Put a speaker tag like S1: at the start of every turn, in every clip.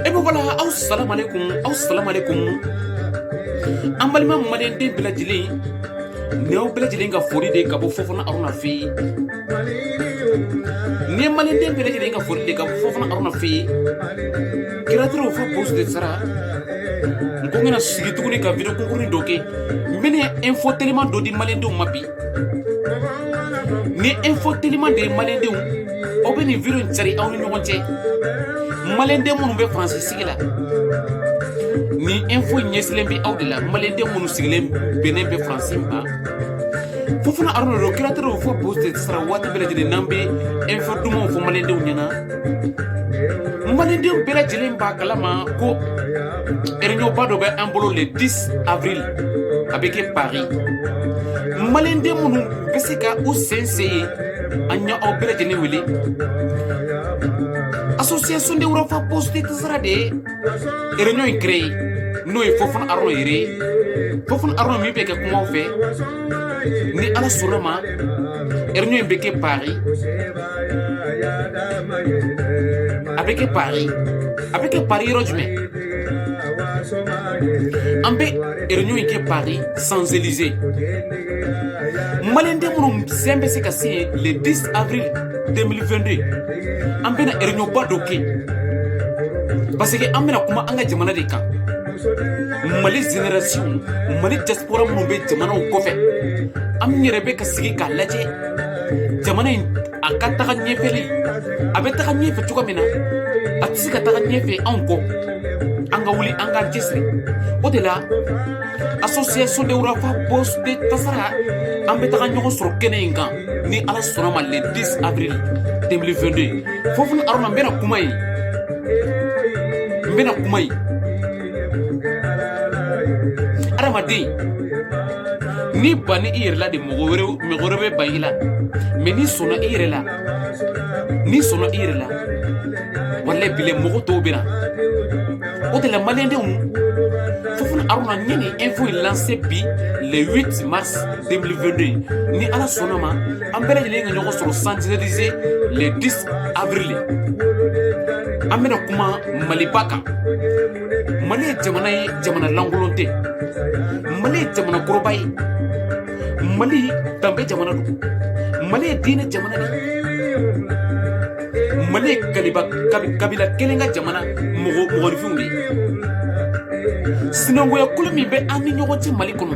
S1: Et bon voilà, assalamu alaikum. An balima maliyɛn den bɛɛ lajɛlen ni aw bɛɛ lajɛlen ka foli de ka bɔ Fofana Aruna fɛ yen. Ni ye maliyɛn den bɛɛ lajɛlen ka foli de ka bɔ Fofana Aruna fɛ yen. Créateur fa poste de sara n ko n bɛna sigi tuguni ka video concours dɔ kɛ n bɛna info teliman dɔ di maliyɛn denw ma bi. Ni info teliman de ye maliyɛn denw aw bɛ nin video in cari aw ni ɲɔgɔn cɛ. Maliyɛn den minnu bɛ Faransi sigi la ni info ɲɛsilen bɛ aw de la maliyɛn den minnu sigilen bɛnnen bɛ Faransi ma. Fofana Aruna do créateur fo poste de sara waati bɛɛ lajɛlen n'an bɛ info dumanw fɔ maliyɛn denw ɲɛna. Maliyɛn den bɛɛ lajɛlen b'a kalama ko réunion ba dɔ bɛ an bolo le 10 avril a bɛ kɛ Paris. Maliyɛn den minnu bɛ se ka u sen se yen an ɲa aw bɛɛ lajɛlen wele. Association de Europa Poste de sara de ye réunion in créé n'o ye Fofana Aruna yɛrɛ ye. Fofana Aruna min bɛ kɛ kumaw fɛ ni Ala sɔnna ma réunion in bɛ kɛ Paris. A bɛ kɛ Paris yɔrɔ jumɛn? An bɛ réunion in kɛ Paris sans Élysée. Maliyɛn den minnu sen bɛ se ka se yen le 10 avril 2022 an bɛna réunion ba dɔ kɛ parce que an bɛna kuma an ka jamana de kan. Mali génération Mali diaspora minnu bɛ jamanaw kɔfɛ an yɛrɛ bɛ ka sigi k'a lajɛ jamana in a ka taga ɲɛfɛli a bɛ taga ɲɛfɛ cogo min na a tɛ se ka taga ɲɛfɛ anw kɔ. An ka wuli an k'an cɛsiri. O de la association de Europa Poste de sara an bɛ taga ɲɔgɔn sɔrɔ kɛnɛ in kan ni Ala sɔnna ma le 10 avril 2022. Fofana Aruna n bɛna kuma yen. Adamaden ni banni i yɛrɛ la de mɔgɔ wɛrɛ bɛ ban i la mais n'i sɔnna i yɛrɛ la walahi bilahi mɔgɔ tɔw bɛ na. O de la maliyɛn denw Fofana Aruna n ye nin info in lancé bi le 8 mars 2022 ni Ala sɔnna ma an bɛɛ lajɛlen ka ɲɔgɔn sɔrɔ sans Élysée le 10 avril. An bɛna kuma Maliba kan. Mali ye jamana ye, jamana lankolon tɛ. Mali ye jamana kɔrɔba ye. Mali danbe jamana don. Mali ye diinɛ jamana de. Mali ye kabila kelen ka jamana mɔgɔninfinw de ye. Sinankunya kolo min bɛ an ni ɲɔgɔn cɛ Mali kɔnɔ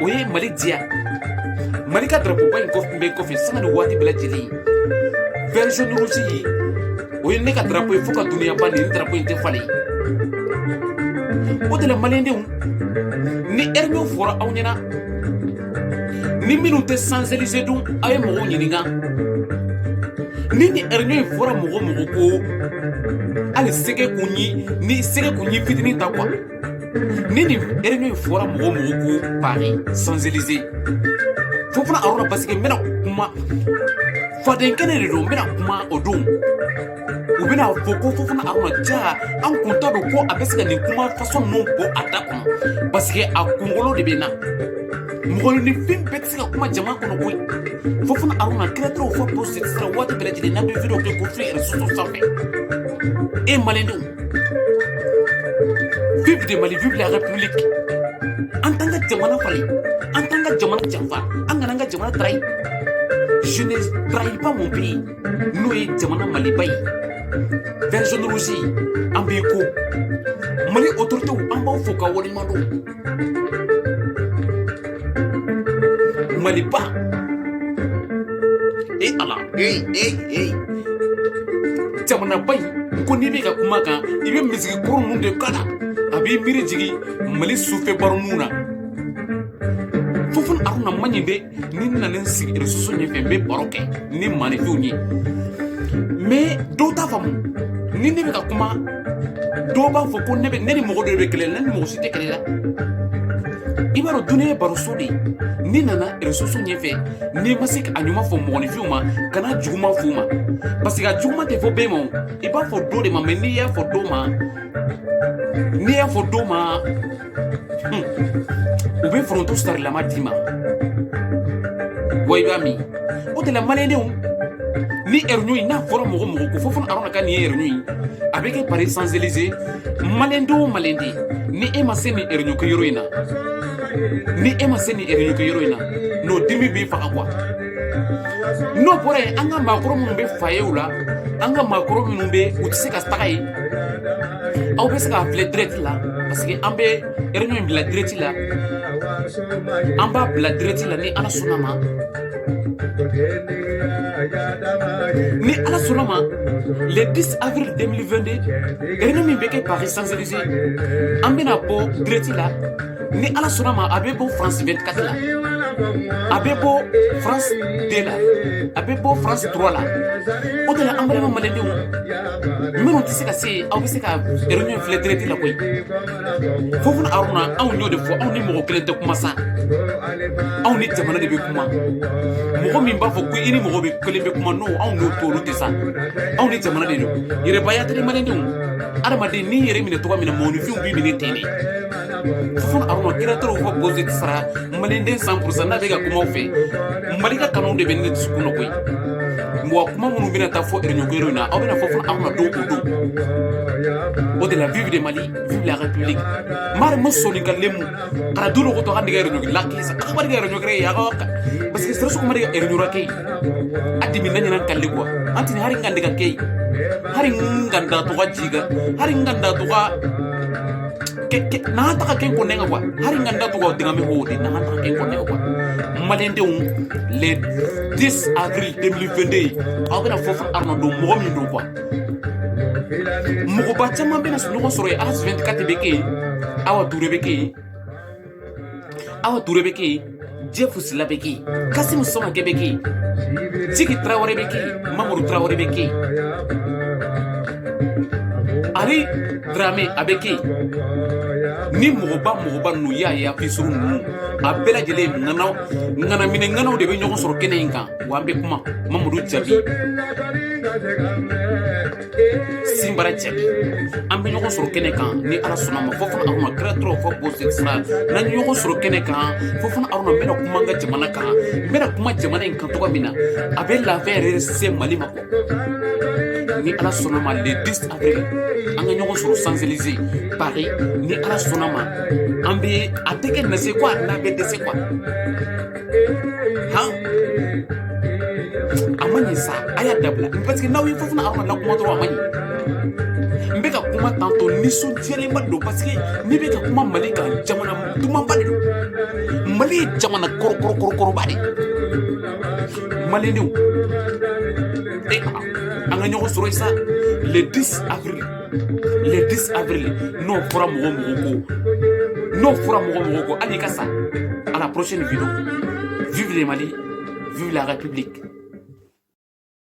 S1: o ye Mali diya. Mali ka drapeau ba in bɛ kɔfɛ sanga ni waati bɛɛ lajɛlen vert jaune rouge ye o ye ne ka drapeau ye fo ka dunuya ban nin drapeau in tɛ falen. O de la maliyɛn denw ni réunion fɔra aw ɲɛna ni minnu tɛ sans Élysée dun aw ye mɔgɔw ɲininka. Ni ni réunion in fɔra mɔgɔ ko hali sɛgɛ kun ɲi fitinin ta quoi. Ni ni réunion in fɔra mɔgɔ ko Paris sans Élysée. Fofana Aruna parce que n bɛna kuma faden kɛnɛ de don n bɛna kuma o don. U bɛna fɔ ko Fofana Aruna ja an kun t'a dɔn ko a bɛ se ka nin kuma façon ninnu bɔ a da kɔnɔ parce que a kunkolo de bɛ na. Mɔgɔninfin bɛɛ tɛ se ka kuma jama kɔnɔ koyi. Fofana Aruna créateur fo poste de sara waati bɛɛ lajɛlen n'an bɛ video kɛ ko filɛ réseaux sanfɛ. E maliyɛn denw vive de Mali, vive la République. En tant que jamana fali, en tant que jamana janfa, an kana an ka jamana trahi. Je ne trahis pas mon pays. N'o ye jamana Maliba ye. Vert jaune rouge an b'i ko. Mali autorités an b'aw fo ka waleɲuman dɔn. Maliba. Ala, jamana ba in ko n'i bɛ ka kuma kan i bɛ misigi kɔrɔ ninnu de kala a b'i miiri jigin Mali sufɛ baroniw na. Fofana Aruna man ɲi dɛ ni n nana n sigi réseaux ɲɛfɛ n bɛ baro kɛ ni maanifinw ye mais dɔw t'a faamu ni ne bɛ ka kuma dɔw b'a fɔ ko ne ni mɔgɔ dɔ bɛ kɛlɛ la ne ni mɔgɔ si tɛ kɛlɛ la. I b'a dɔn dunuya ye baroso de ye n'i nana réseaux ɲɛfɛ n'i ma se a ɲuman fɔ mɔgɔninfinw ma kana juguman f'u ma parce que a juguman tɛ fɔ bɛɛ ma i b'a fɔ dɔ de ma mais n'i y'a fɔ dɔ ma u bɛ foronto sarilama d'i ma wa i b'a min. O de la maliyɛndenw ni réunion n'a fora mogo mogo ko fofon arona kan ni réunion avec Paris Champs-Élysées malendo malendi ni e ma se ni réunion ko yoroina ni e ma se ni réunion ko yoroina no dimi bi fa quoi no pore anga makro mun be fayewla anga makro mun be utse ka stakai aw be se ka fle direct là parce que ambe réunion bi la direct là amba bla direct là ni ana sunama ni ala sonama le 10 avril 2022 réunion mi beke Paris Champs-Élysées ambena bo direct là ni ala sonama abebo France 24 là abebo France 2 là abebo France 3 là o de la ambalema malende meno tisi ka se aw bise ka réunion fle direct là koy fofu na aruna aw ñoo def fo aw ni mo kelente kuma sa aw ni jamana de be kuma mo min ba fo ko ini mo be kelebe kuma no aw no to lu tisa aw ni jamana de no yere bayata de malende arama de ni yere mi ne to ko mi ne mo ni fi bi mi ne tene fon aruma kira toro fo boze tsara malende 100% na be ga kuma fe malika kanu de be ne tsukuno koy mo kuma munu bina ta fo réunion ko yoro aw bina fo fon aruma do ko do o de la vive de Mali vive la République mar mo soni kalemu kala dulo ko to hande ga réunion la kisa ka ba ga réunion kre ya ko parce que stresso ko ma ga réunion rakay adimi nanya nan kalle ko antini hari ngande ga kay hari nganda to ga jiga hari nganda to ga na ta ken ko nenga kwa hari nganda to go dinga me hodi na ta ken ko nenga kwa malende le 10 avril 2022 abena fofu arno do mo mi do kwa mo ko ba chama bena no ko soro as 24 beke awa dure beke Jeff Sila beke Kasim Soma beke Tiki Traoré beke Mamadou Traoré beke Ali Dramé abeke ni mogoba no ya fisuru nu abela jele ngana mine ngana de be ñoko soro kene inka wambe kuma Mamadou Jabi Simbara Jabi ambe ñoko soro kene kan ni ala sunama fofana aruna kretro fo bosse sra na ñoko soro kene kan fofana aruna mena kuma nga jamana kan mena kuma jamana in kan to mina abela faire c'est Mali mako ni ala sonama le 10 avril anga ñoko soro Champs-Élysées Paris ni ala sonama ambe ateke na c'est quoi na be de c'est quoi ha amani sa aya dabla parce que naw yi fofu na arma la kuma to amani mbeka kuma tanto ni so tiele mbado parce que ni beka kuma Mali ka jamana tuma mbado Mali jamana kor badi Mali ni anga ñoko soro isa le 10 avril non fura mogo allez kassa à la prochaine vidéo. Vive les Mali, vive la République.